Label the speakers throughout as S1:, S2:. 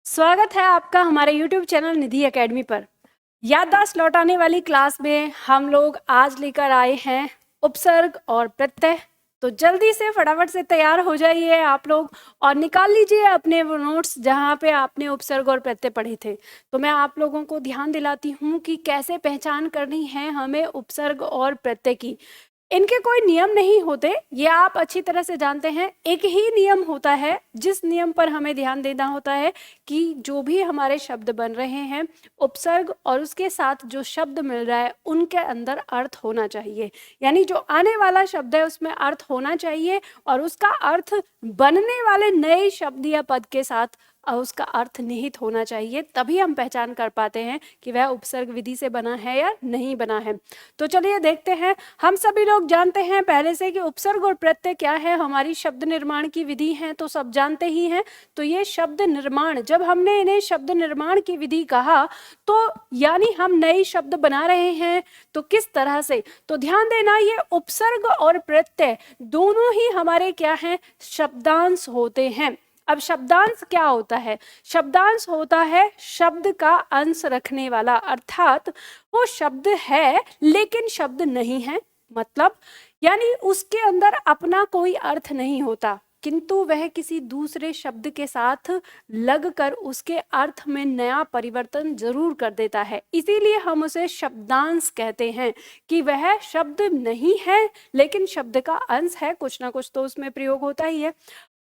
S1: स्वागत है आपका हमारे YouTube चैनल निधि एकेडमी पर। याददाश्त लौटाने वाली क्लास में हम लोग आज लेकर आए हैं उपसर्ग और प्रत्यय। तो जल्दी से फटाफट से तैयार हो जाइए आप लोग और निकाल लीजिए अपने वो नोट्स जहाँ पे आपने उपसर्ग और प्रत्यय पढ़े थे। तो मैं आप लोगों को ध्यान दिलाती हूँ कि कैसे पहचान करनी है हमें उपसर्ग और प्रत्यय की। इनके कोई नियम नहीं होते, ये आप अच्छी तरह से जानते हैं। एक ही नियम होता है जिस नियम पर हमें ध्यान देना होता है कि जो भी हमारे शब्द बन रहे हैं, उपसर्ग और उसके साथ जो शब्द मिल रहा है उनके अंदर अर्थ होना चाहिए। यानी जो आने वाला शब्द है उसमें अर्थ होना चाहिए और उसका अर्थ बनने वाले नए शब्द या पद के साथ उसका अर्थ निहित होना चाहिए। तभी हम पहचान कर पाते हैं कि वह उपसर्ग विधि से बना है या नहीं बना है। तो चलिए देखते हैं। हम सभी लोग जानते हैं पहले से कि उपसर्ग और प्रत्यय क्या है, हमारी शब्द निर्माण की विधि है, तो सब जानते ही हैं। तो ये शब्द निर्माण, जब हमने इन्हें शब्द निर्माण की विधि कहा तो यानी हम नए शब्द बना रहे हैं। तो किस तरह से, तो ध्यान देना, ये उपसर्ग और प्रत्यय दोनों ही हमारे क्या हैं, शब्दांश होते हैं। अब शब्दांश क्या होता है? शब्दांश होता है शब्द का अंश रखने वाला, अर्थात वो शब्द है लेकिन शब्द नहीं है। मतलब यानी उसके अंदर अपना कोई अर्थ नहीं होता, किंतु वह किसी दूसरे शब्द के साथ लगकर उसके अर्थ में नया परिवर्तन जरूर कर देता है। इसीलिए हम उसे शब्दांश कहते हैं कि वह शब्द नहीं है लेकिन शब्द का अंश है, कुछ ना कुछ तो उसमें प्रयोग होता ही है।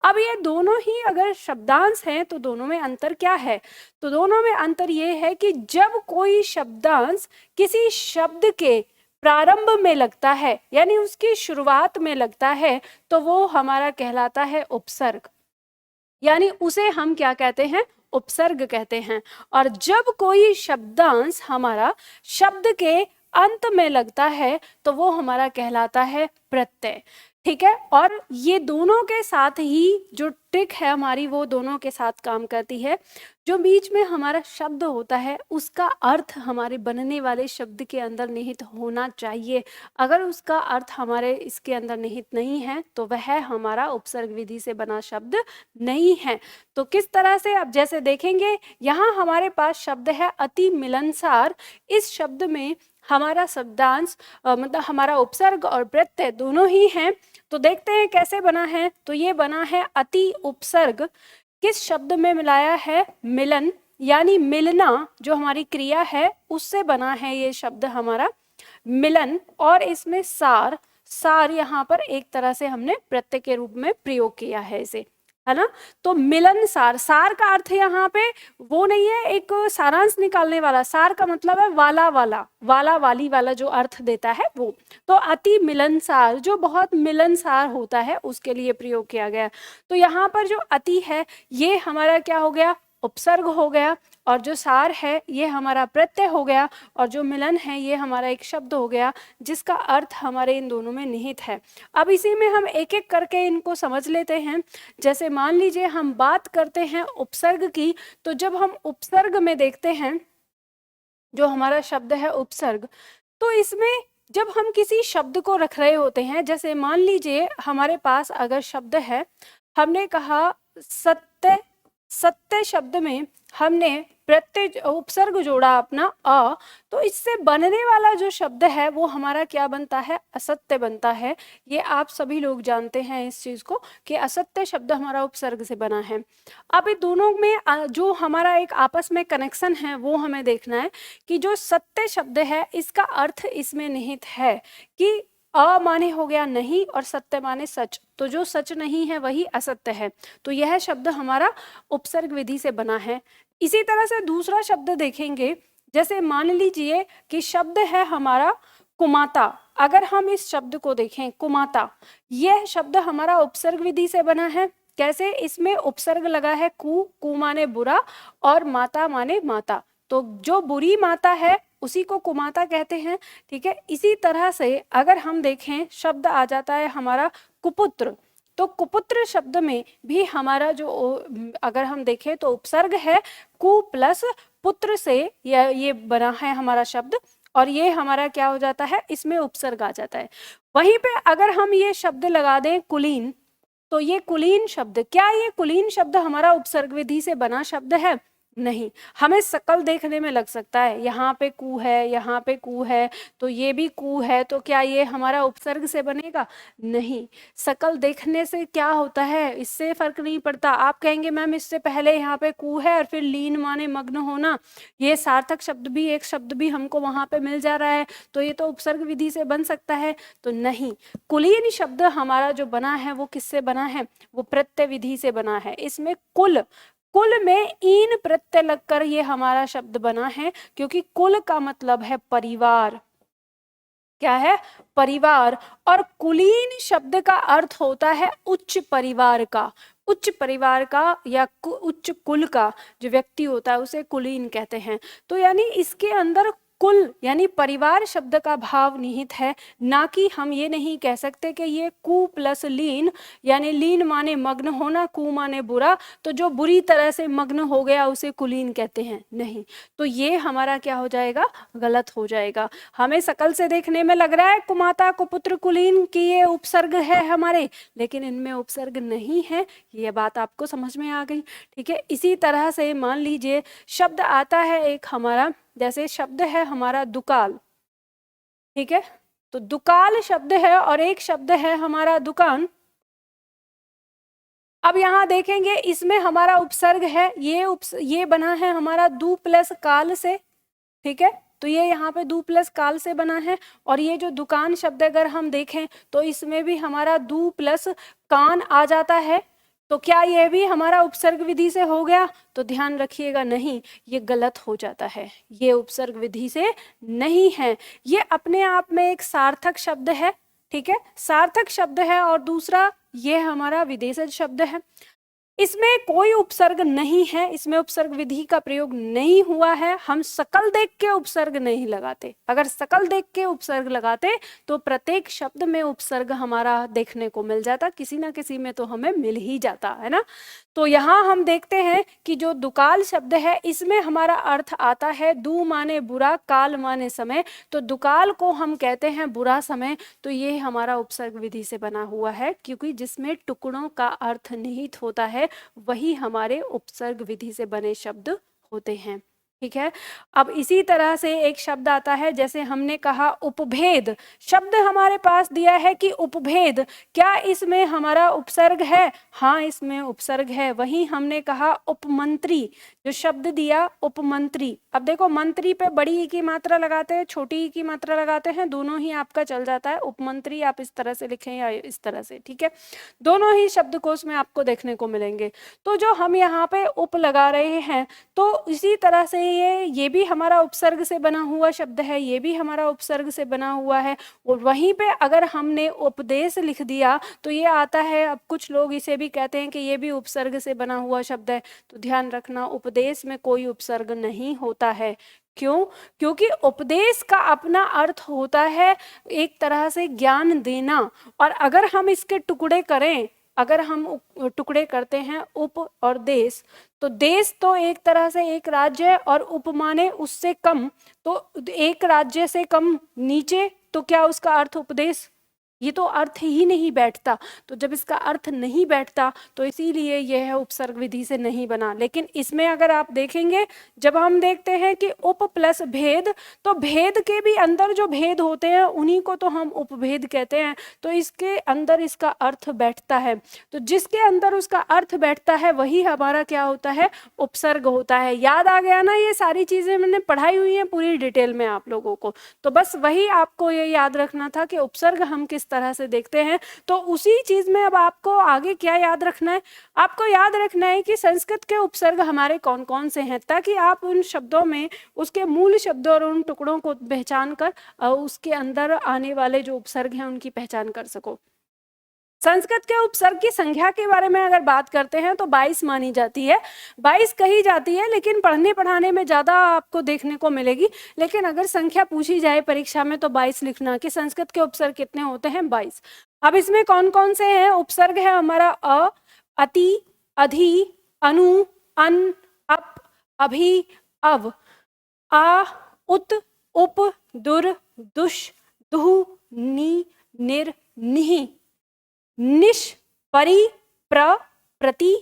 S1: अब ये दोनों ही अगर शब्दांश हैं तो दोनों में अंतर क्या है? तो दोनों में अंतर ये है कि जब कोई शब्दांश किसी शब्द के प्रारंभ में लगता है, यानी उसकी शुरुआत में लगता है, तो वो हमारा कहलाता है उपसर्ग, यानी उसे हम क्या कहते हैं, उपसर्ग कहते हैं। और जब कोई शब्दांश हमारा शब्द के अंत में लगता है तो वो हमारा कहलाता है प्रत्यय। ठीक है, और ये दोनों के साथ ही जो ट्रिक है हमारी, वो दोनों के साथ काम करती है। जो बीच में हमारा शब्द होता है उसका अर्थ हमारे बनने वाले शब्द के अंदर निहित होना चाहिए। अगर उसका अर्थ हमारे इसके अंदर निहित नहीं है तो वह हमारा उपसर्ग विधि से बना शब्द नहीं है। तो किस तरह से, अब जैसे देखेंगे, यहाँ हमारे पास शब्द है अति मिलनसार। इस शब्द में हमारा शब्दांश मतलब हमारा उपसर्ग और प्रत्यय दोनों ही हैं। तो देखते हैं कैसे बना है। तो ये बना है अति उपसर्ग, किस शब्द में मिलाया है, मिलन, यानी मिलना जो हमारी क्रिया है उससे बना है ये शब्द हमारा मिलन। और इसमें सार, सार यहाँ पर एक तरह से हमने प्रत्यय के रूप में प्रयोग किया है इसे, है ना। तो मिलन सार, सार का अर्थ यहाँ पे वो नहीं है एक सारांश निकालने वाला, सार का मतलब है वाला वाला, वाला वाली वाला जो अर्थ देता है वो। तो अति मिलनसार, जो बहुत मिलनसार होता है उसके लिए प्रयोग किया गया। तो यहाँ पर जो अति है ये हमारा क्या हो गया, उपसर्ग हो गया, और जो सार है ये हमारा प्रत्यय हो गया, और जो मिलन है ये हमारा एक शब्द हो गया जिसका अर्थ हमारे इन दोनों में निहित है। अब इसी में हम एक एक करके इनको समझ लेते हैं। जैसे मान लीजिए हम बात करते हैं उपसर्ग की, तो जब हम उपसर्ग में देखते हैं जो हमारा शब्द है उपसर्ग, तो इसमें जब हम किसी शब्द को रख रहे होते हैं, जैसे मान लीजिए हमारे पास अगर शब्द है, हमने कहा सत्य, सत्य शब्द में हमने प्रत्यय उपसर्ग जोड़ा अपना अ, तो इससे बनने वाला जो शब्द है वो हमारा क्या बनता है, असत्य बनता है। ये आप सभी लोग जानते हैं इस चीज को कि असत्य शब्द हमारा उपसर्ग से बना है। अब इन दोनों में जो हमारा एक आपस में कनेक्शन है वो हमें देखना है कि जो सत्य शब्द है इसका अर्थ इसमें निहित है कि अ माने हो गया नहीं और सत्य माने सच, तो जो सच नहीं है वही असत्य है। तो यह शब्द हमारा उपसर्ग विधि से बना है। इसी तरह से दूसरा शब्द देखेंगे, जैसे मान लीजिए कि शब्द है हमारा कुमाता। अगर हम इस शब्द को देखें कुमाता, यह शब्द हमारा उपसर्ग विधि से बना है। कैसे, इसमें उपसर्ग लगा है कु, कु माने बुरा और माता माने माता, तो जो बुरी माता है उसी को कुमाता कहते हैं। ठीक है, इसी तरह से अगर हम देखें शब्द आ जाता है हमारा कुपुत्र, तो कुपुत्र शब्द में भी हमारा जो अगर हम देखें तो उपसर्ग है कु प्लस पुत्र से ये बना है हमारा शब्द, और ये हमारा क्या हो जाता है, इसमें उपसर्ग आ जाता है। वहीं पे अगर हम ये शब्द लगा दें कुलीन, तो ये कुलीन शब्द, क्या ये कुलीन शब्द हमारा उपसर्ग विधि से बना शब्द है? नहीं, हमें शकल देखने में लग सकता है, यहाँ पे कु है, यहाँ पे कु है, तो ये भी कु है, तो क्या ये हमारा उपसर्ग से बनेगा? नहीं, शकल देखने से क्या होता है, इससे फर्क नहीं पड़ता। आप कहेंगे मैम इससे पहले यहाँ पे कु है और फिर लीन माने मग्न होना, ये सार्थक शब्द भी, एक शब्द भी हमको वहां पे मिल जा रहा है, तो ये तो उपसर्ग विधि से बन सकता है। तो नहीं, कुलीन शब्द हमारा जो बना है वो किससे बना है? वो प्रत्यय विधि से बना है। इसमें कुल, कुल में ईन प्रत्यय लगकर ये हमारा शब्द बना है, क्योंकि कुल का मतलब है परिवार। क्या है? परिवार। और कुलीन शब्द का अर्थ होता है उच्च परिवार का, उच्च परिवार का या उच्च कुल का जो व्यक्ति होता है उसे कुलीन कहते हैं। तो यानी इसके अंदर कुल यानी परिवार शब्द का भाव निहित है, ना कि हम ये नहीं कह सकते कि ये कु प्लस लीन, यानी लीन माने मग्न होना, कु माने बुरा, तो जो बुरी तरह से मग्न हो गया उसे कुलीन कहते हैं। नहीं, तो ये हमारा क्या हो जाएगा? गलत हो जाएगा। हमें शकल से देखने में लग रहा है कुमाता कुपुत्र कुलीन की ये उपसर्ग है हमारे, लेकिन इनमें उपसर्ग नहीं है। ये बात आपको समझ में आ गई? ठीक है। इसी तरह से मान लीजिए शब्द आता है एक हमारा, जैसे शब्द है हमारा दुकाल, ठीक है, तो दुकाल शब्द है और एक शब्द है हमारा दुकान। अब यहाँ देखेंगे इसमें हमारा उपसर्ग है, ये बना है हमारा दु प्लस काल से, ठीक है, तो ये यहाँ पे दु प्लस काल से बना है। और ये जो दुकान शब्द अगर हम देखें तो इसमें भी हमारा दु प्लस कान आ जाता है, तो क्या ये भी हमारा उपसर्ग विधि से हो गया? तो ध्यान रखिएगा, नहीं, ये गलत हो जाता है, ये उपसर्ग विधि से नहीं है। ये अपने आप में एक सार्थक शब्द है, ठीक है, सार्थक शब्द है, और दूसरा ये हमारा विदेशज शब्द है। इसमें कोई उपसर्ग नहीं है, इसमें उपसर्ग विधि का प्रयोग नहीं हुआ है। हम शकल देख के उपसर्ग नहीं लगाते, अगर शकल देख के उपसर्ग लगाते तो प्रत्येक शब्द में उपसर्ग हमारा देखने को मिल जाता, किसी ना किसी में तो हमें मिल ही जाता है ना। तो यहाँ हम देखते हैं कि जो दुकाल शब्द है इसमें हमारा अर्थ आता है दु माने बुरा, काल माने समय, तो दुकाल को हम कहते हैं बुरा समय। तो ये हमारा उपसर्ग विधि से बना हुआ है, क्योंकि जिसमें टुकड़ों का अर्थ निहित होता है वही हमारे उपसर्ग विधि से बने शब्द होते हैं, ठीक है। अब इसी तरह से एक शब्द आता है, जैसे हमने कहा उपभेद, शब्द हमारे पास दिया है कि उपभेद, क्या इसमें हमारा उपसर्ग है? हाँ, इसमें उपसर्ग है। वहीं हमने कहा उपमंत्री, जो शब्द दिया उपमंत्री, अब देखो मंत्री पे बड़ी ई की मात्रा लगाते हैं, छोटी ई की मात्रा लगाते हैं, दोनों ही आपका चल जाता है। उपमंत्री आप इस तरह से लिखें या इस तरह से, ठीक है, दोनों ही शब्दकोश में आपको देखने को मिलेंगे। तो जो हम यहाँ पे उप लगा रहे हैं, तो इसी तरह से ये भी हमारा उपसर्ग से बना हुआ शब्द है, ये भी हमारा उपसर्ग से बना हुआ है। और वहीं पे अगर हमने उपदेश लिख दिया तो ये आता है, अब कुछ लोग इसे भी कहते हैं कि ये भी उपसर्ग से बना हुआ शब्द है। तो ध्यान रखना, उपदेश में कोई उपसर्ग नहीं होता है। क्यों? क्योंकि उपदेश का अपना अर्थ होता है एक तरह से ज्ञान देना, और अगर हम इसके टुकड़े करें, अगर हम टुकड़े करते हैं उप और देश, तो देश तो एक तरह से एक राज्य है, और उप माने उससे कम, तो एक राज्य से कम नीचे, तो क्या उसका अर्थ उपदेश? ये तो अर्थ ही नहीं बैठता। तो जब इसका अर्थ नहीं बैठता तो इसीलिए यह उपसर्ग विधि से नहीं बना। लेकिन इसमें अगर आप देखेंगे, जब हम देखते हैं कि उप प्लस भेद, तो भेद के भी अंदर जो भेद होते हैं उन्हीं को तो हम उपभेद कहते हैं, तो इसके अंदर इसका अर्थ बैठता है। तो जिसके अंदर उसका अर्थ बैठता है वही हमारा क्या होता है? उपसर्ग होता है। याद आ गया ना? ये सारी चीजें मैंने पढ़ाई हुई हैं पूरी डिटेल में आप लोगों को, तो बस वही आपको ये याद रखना था कि उपसर्ग हम किस तरह से देखते हैं। तो उसी चीज में अब आपको आगे क्या याद रखना है? आपको याद रखना है कि संस्कृत के उपसर्ग हमारे कौन कौन से हैं, ताकि आप उन शब्दों में उसके मूल शब्दों और उन टुकड़ों को पहचान कर उसके अंदर आने वाले जो उपसर्ग हैं उनकी पहचान कर सको। संस्कृत के उपसर्ग की संख्या के बारे में अगर बात करते हैं तो 22 मानी जाती है, 22 कही जाती है, लेकिन पढ़ने पढ़ाने में ज़्यादा आपको देखने को मिलेगी। लेकिन अगर संख्या पूछी जाए परीक्षा में तो 22 लिखना कि संस्कृत के उपसर्ग कितने होते हैं, 22। अब इसमें कौन कौन से हैं उपसर्ग? है हमारा अ, अति, अधि, अनु, अन, अप, अभि, अव, आ, उत, उप, दुर, दुष, दुहु, नी, निर, निहि, निश, परि, प्र, प्रति,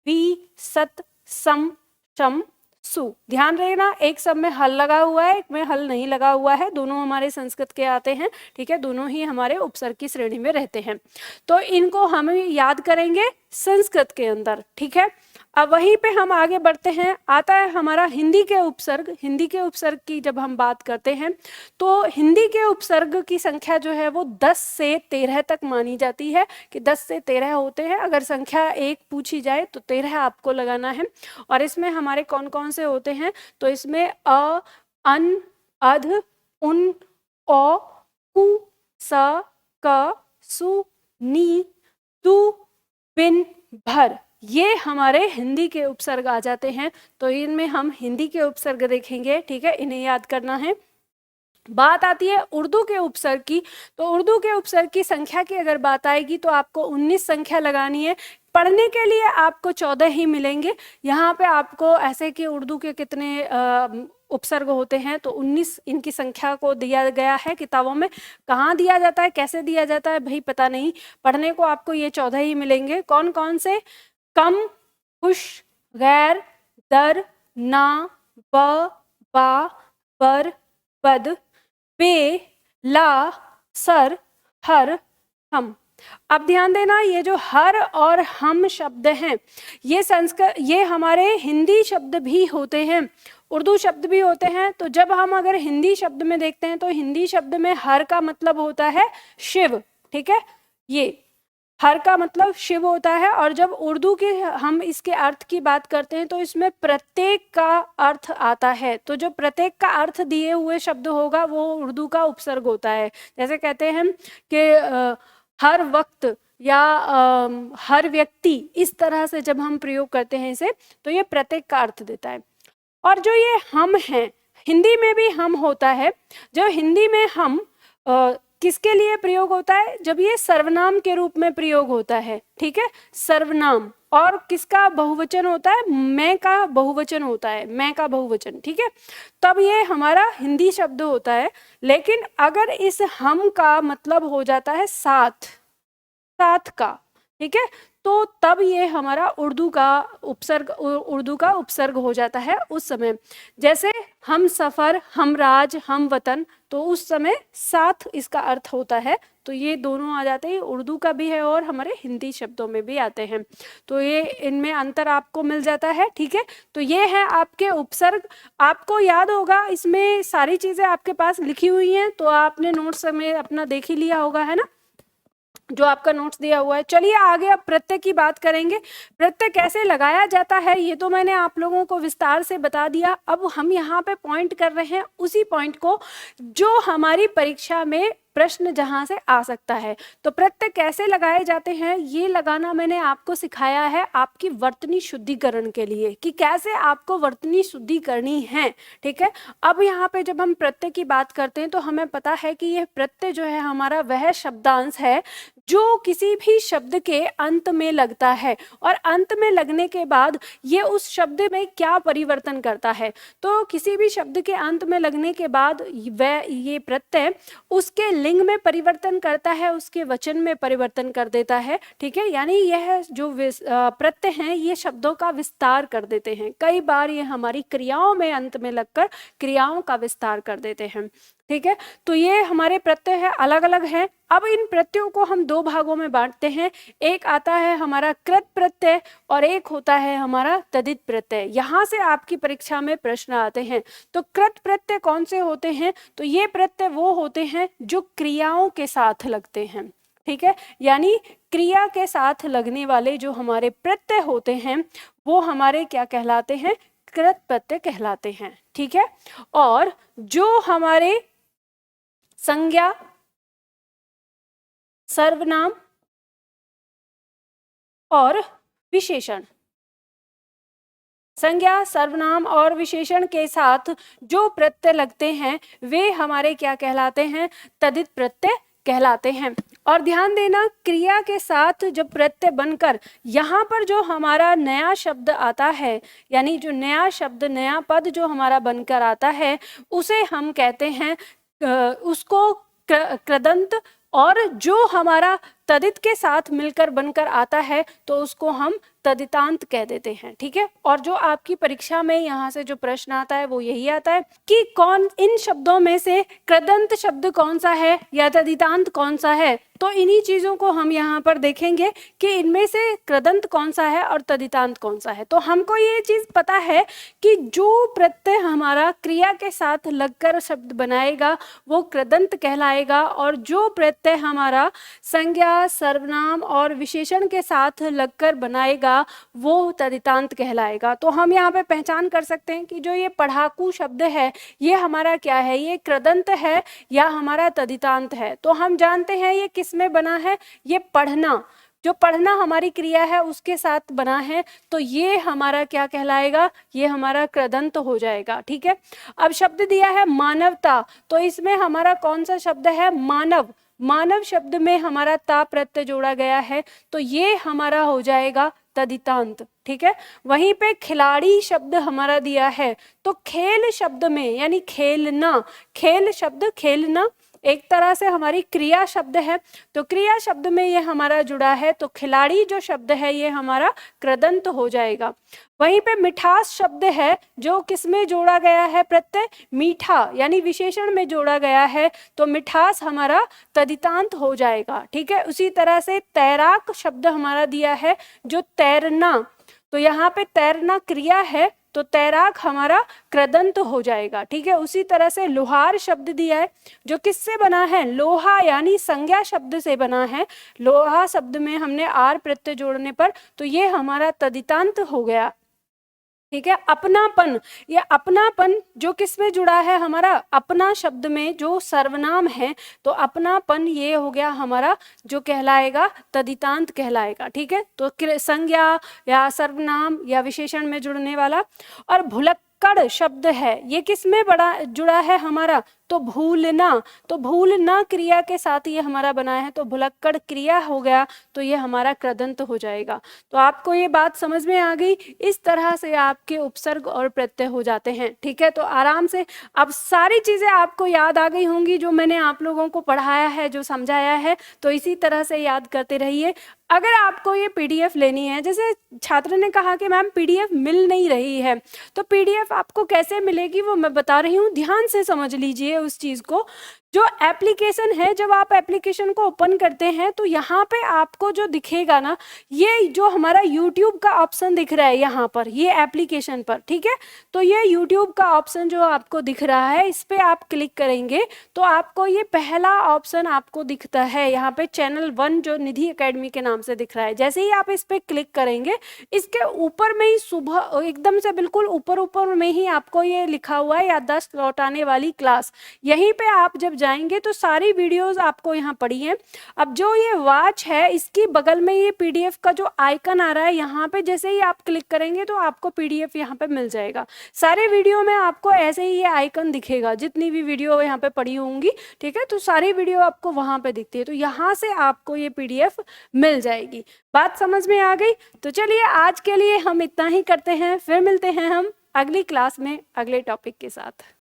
S1: वि, सत, सम, शम, सु। ध्यान रखना, एक सब में हल लगा हुआ है, एक में हल नहीं लगा हुआ है, दोनों हमारे संस्कृत के आते हैं, ठीक है, दोनों ही हमारे उपसर्ग की श्रेणी में रहते हैं। तो इनको हम याद करेंगे संस्कृत के अंदर, ठीक है। अब वहीं पे हम आगे बढ़ते हैं, आता है हमारा हिंदी के उपसर्ग। हिंदी के उपसर्ग की जब हम बात करते हैं तो हिंदी के उपसर्ग की संख्या जो है वो 10 से 13 तक मानी जाती है, कि 10 से 13 होते हैं। अगर संख्या एक पूछी जाए तो 13 आपको लगाना है। और इसमें हमारे कौन कौन से होते हैं, तो इसमें अ, अन, अध, उन, औ, कु, स, क, सु, नी, तु, पिन, भर, ये हमारे हिंदी के उपसर्ग आ जाते हैं। तो इनमें हम हिंदी के उपसर्ग देखेंगे, ठीक है, इन्हें याद करना है। बात आती है उर्दू के उपसर्ग की, तो उर्दू के उपसर्ग की संख्या की अगर बात आएगी तो आपको 19 संख्या लगानी है। पढ़ने के लिए आपको 14 ही मिलेंगे। यहाँ पे आपको ऐसे कि उर्दू के कितने उपसर्ग होते हैं, तो 19 इनकी संख्या को दिया गया है किताबों में। कहाँ दिया जाता है, कैसे दिया जाता है, भाई पता नहीं। पढ़ने को आपको ये 14 ही मिलेंगे। कौन कौन से? कम, खुश, गैर, दर, ना, ब, बा, पर, पद, पे, ला, सर, हर, हम। अब ध्यान देना, ये जो हर और हम शब्द हैं, ये हमारे हिंदी शब्द भी होते हैं, उर्दू शब्द भी होते हैं। तो जब हम अगर हिंदी शब्द में देखते हैं तो हिंदी शब्द में हर का मतलब होता है शिव, ठीक है, ये हर का मतलब शिव होता है। और जब उर्दू के हम इसके अर्थ की बात करते हैं तो इसमें प्रत्येक का अर्थ आता है। तो जो प्रत्येक का अर्थ दिए हुए शब्द होगा वो उर्दू का उपसर्ग होता है। जैसे कहते हैं कि हर वक्त या हर व्यक्ति, इस तरह से जब हम प्रयोग करते हैं इसे, तो ये प्रत्येक का अर्थ देता है। और जो ये हम हैं, हिंदी में भी हम होता है। जो हिंदी में हम किसके लिए प्रयोग होता है? जब ये सर्वनाम के रूप में प्रयोग होता है, ठीक है, सर्वनाम। और किसका बहुवचन होता है? मैं का बहुवचन होता है, मैं का बहुवचन, ठीक है, तब ये हमारा हिंदी शब्द होता है। लेकिन अगर इस हम का मतलब हो जाता है साथ, साथ का, ठीक है, तो तब ये हमारा उर्दू का उपसर्ग हो जाता है उस समय। जैसे हम सफर, हम राज, हम वतन, तो उस समय साथ इसका अर्थ होता है। तो ये दोनों आ जाते हैं, उर्दू का भी है और हमारे हिंदी शब्दों में भी आते हैं। तो ये इनमें अंतर आपको मिल जाता है, ठीक है। तो ये है आपके उपसर्ग। आपको याद होगा, इसमें सारी चीजें आपके पास लिखी हुई हैं, तो आपने नोट्स में अपना देख ही लिया होगा, है ना, जो आपका नोट्स दिया हुआ है। चलिए आगे अब प्रत्यय की बात करेंगे। प्रत्यय कैसे लगाया जाता है ये तो मैंने आप लोगों को विस्तार से बता दिया। अब हम यहाँ पे पॉइंट कर रहे हैं उसी पॉइंट को जो हमारी परीक्षा में प्रश्न जहां से आ सकता है। तो प्रत्यय कैसे लगाए जाते हैं ये लगाना मैंने आपको सिखाया है आपकी वर्तनी शुद्धिकरण के लिए, कि कैसे आपको वर्तनी शुद्धि करनी है, ठीक है। अब यहाँ पे जब हम प्रत्यय की बात करते हैं तो हमें पता है कि यह प्रत्यय जो है हमारा वह शब्दांश है जो किसी भी शब्द के अंत में लगता है, और अंत में लगने के बाद ये उस शब्द में क्या परिवर्तन करता है। तो किसी भी शब्द के अंत में लगने के बाद वह ये प्रत्यय उसके लिंग में परिवर्तन करता है, उसके वचन में परिवर्तन कर देता है, ठीक है। यानी यह जो प्रत्यय हैं ये शब्दों का विस्तार कर देते हैं। कई बार ये हमारी क्रियाओं में अंत में लगकर क्रियाओं का विस्तार कर देते हैं, ठीक है। तो ये हमारे प्रत्यय है, अलग अलग हैं। अब इन प्रत्ययों को हम दो भागों में बांटते हैं। एक आता है हमारा कृत प्रत्यय और एक होता है हमारा तदित प्रत्यय। यहाँ से आपकी परीक्षा में प्रश्न आते हैं। तो कृत प्रत्यय कौन से होते हैं? तो ये प्रत्यय वो होते हैं जो क्रियाओं के साथ लगते हैं, ठीक है। यानी क्रिया के साथ लगने वाले जो हमारे प्रत्यय होते हैं वो हमारे क्या कहलाते हैं? कृत प्रत्यय कहलाते हैं, ठीक है। और जो हमारे संज्ञा, सर्वनाम और विशेषण, संज्ञा, सर्वनाम और विशेषण के साथ जो प्रत्यय लगते हैं वे हमारे क्या कहलाते हैं? तदित प्रत्यय कहलाते हैं। और ध्यान देना, क्रिया के साथ जब प्रत्यय बनकर यहाँ पर जो हमारा नया शब्द आता है, यानी जो नया शब्द, नया पद जो हमारा बनकर आता है उसे हम कहते हैं उसको कृदंत। और जो हमारा तदित के साथ मिलकर बनकर आता है तो उसको हम तदितांत कह देते हैं। ठीक है, और जो आपकी परीक्षा में यहाँ से जो प्रश्न आता है वो यही आता है कि कौन इन शब्दों में से कृदंत शब्द कौन सा है या तदितांत कौन सा है। तो इन्हीं चीजों को हम यहाँ पर देखेंगे कि इनमें से कृदंत कौन सा है और तदितांत कौन सा है। तो हमको ये चीज पता है कि जो प्रत्यय हमारा क्रिया के साथ लगकर शब्द बनाएगा वो कृदंत कहलाएगा, और जो प्रत्यय हमारा संज्ञा, सर्वनाम और विशेषण के साथ लगकर बनाएगा वो तदितांत कहलाएगा। तो हम यहाँ पे पहचान कर सकते हैं कि जो ये पढ़ाकू शब्द है ये हमारा क्या है, ये कृदंत है या हमारा तदितांत है। तो हम जानते हैं ये किस में बना है, ये पढ़ना, जो पढ़ना हमारी क्रिया है उसके साथ बना है, तो ये हमारा क्या कहलाएगा, ये हमारा कृदंत हो जाएगा। ठीक है, अब शब्द दिया है मानवता, तो इसमें हमारा कौन सा शब्द है, मानव। मानव शब्द में हमारा ता प्रत्यय जोड़ा गया है तो ये हमारा हो जाएगा तदितांत। ठीक है, वहीं पे खिलाड़ी शब्द हमारा दिया है तो खेल शब्द में यानी खेलना, खेल शब्द खेलना एक तरह से हमारी क्रिया शब्द है, तो क्रिया शब्द में ये हमारा जुड़ा है तो खिलाड़ी जो शब्द है ये हमारा कृदंत हो जाएगा। वहीं पे मिठास शब्द है जो किसमें जोड़ा गया है, प्रत्यय मीठा यानी विशेषण में जोड़ा गया है तो मिठास हमारा तदितांत हो जाएगा। ठीक है, उसी तरह से तैराक शब्द हमारा दिया है जो तैरना, तो यहाँ पे तैरना क्रिया है तो तैराक हमारा कृदंत हो जाएगा। ठीक है, उसी तरह से लोहार शब्द दिया है जो किससे बना है, लोहा यानी संज्ञा शब्द से बना है। लोहा शब्द में हमने आर प्रत्यय जोड़ने पर तो ये हमारा तदितांत हो गया। ठीक है, अपनापन, ये अपनापन जो किस में जुड़ा है, हमारा अपना शब्द में जो सर्वनाम है तो अपनापन ये हो गया हमारा जो कहलाएगा तदितांत कहलाएगा। ठीक है, तो संज्ञा या सर्वनाम या विशेषण में जुड़ने वाला। और भुलक्कड़ शब्द है ये किस में बड़ा जुड़ा है हमारा, तो भूलना, तो भूलना क्रिया के साथ ये हमारा बना है तो भुलक्कड़ क्रिया हो गया तो ये हमारा कृदंत हो जाएगा। तो आपको ये बात समझ में आ गई, इस तरह से आपके उपसर्ग और प्रत्यय हो जाते हैं। ठीक है, तो आराम से अब सारी चीजें आपको याद आ गई होंगी जो मैंने आप लोगों को पढ़ाया है, जो समझाया है, तो इसी तरह से याद करते रहिए। अगर आपको ये पीडीएफ लेनी है, जैसे छात्र ने कहा कि मैम पीडीएफ मिल नहीं रही है, तो पीडीएफ आपको कैसे मिलेगी वो मैं बता रही हूँ, ध्यान से समझ लीजिए उस चीज को। जो एप्लीकेशन है, जब आप एप्लीकेशन को ओपन करते हैं तो यहाँ पे आपको जो दिखेगा ना, ये जो हमारा YouTube का ऑप्शन दिख रहा है यहाँ पर, ये एप्लीकेशन पर, ठीक है, तो ये YouTube का ऑप्शन जो आपको दिख रहा है इस पे आप क्लिक करेंगे तो आपको ये पहला ऑप्शन आपको दिखता है यहाँ पे चैनल 1 जो निधि एकेडमी के नाम से दिख रहा है। जैसे ही आप इस पे क्लिक करेंगे इसके ऊपर में ही सुबह एकदम से बिल्कुल ऊपर ऊपर में ही आपको ये लिखा हुआ है याददाश्त लौटाने वाली क्लास। यहीं पे आप जब जाएंगे तो सारी वीडियोस आपको यहाँ पड़ी हैं। अब जो ये वॉच है इसकी बगल में ये पीडीएफ का जो आइकन आ रहा है यहाँ पे, जैसे ही आप क्लिक करेंगे तो आपको पीडीएफ यहाँ पे मिल जाएगा। सारे वीडियो में आपको ऐसे ही ये आइकन दिखेगा, जितनी भी वीडियो यहाँ पे पड़ी होंगी, ठीक है, तो सारी वीडियो आपको वहाँ पे दिखती है, तो यहाँ से आपको ये पीडीएफ मिल जाएगी। बात समझ में आ गई? तो चलिए आज के लिए हम इतना ही करते हैं, फिर मिलते हैं हम अगली क्लास में अगले टॉपिक के साथ।